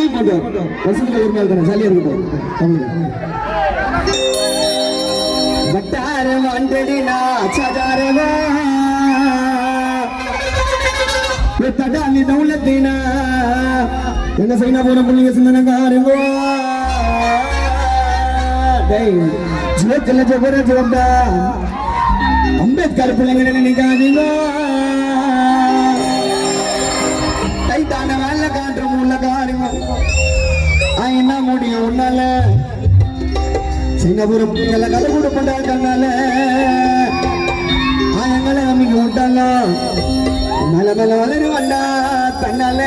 Mic மட்டும் வருஷத்துக்கு ஒரு நாள் தானே ஜாலியா இருக்கட்டும். வட்டார வாண்டடினா சதாரவா தடாலி தௌலத்தினா எங்க சைனா போன புள்ளிங்க சிந்தனக்காரவோ ஜோக்கல்ல ஜபர ஜோண்டா அம்பேத்கர் பிள்ளைங்க நினைக்காதீங்க டைட்டான வேலை காட்டுற உள்ள காருங்க என்ன முடியும் உன்னால சிங்கப்பூரம் பிள்ளைங்களை கதை கூட கொண்டாடுறதுனால ஆயங்களை நம்பிக்கை விட்டாலும் மேல மேல வளருவாண்டா தன்னால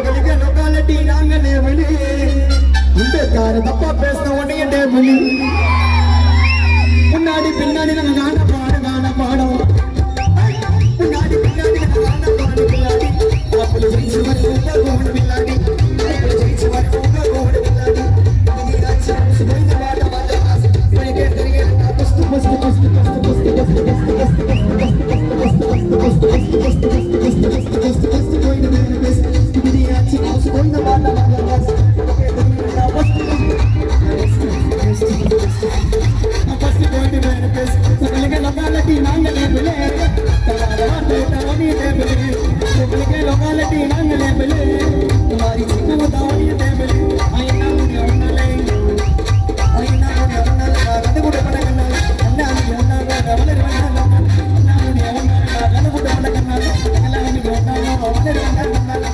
லோகாலிட்டி நாங்களே வெளி அம்பேத்கர் தப்பா பேசின உடனே வெளி முன்னாடி பின்னாடி நாங்க காண பாடம் முன்னாடி பின்னாடி நாங்க காண பின்னாடி அப்படி ஜெயிச்சு வரணும் பின்னாடி ஜெயிச்சு வரணும் பின்னாடி நாங்களே வந்தாலே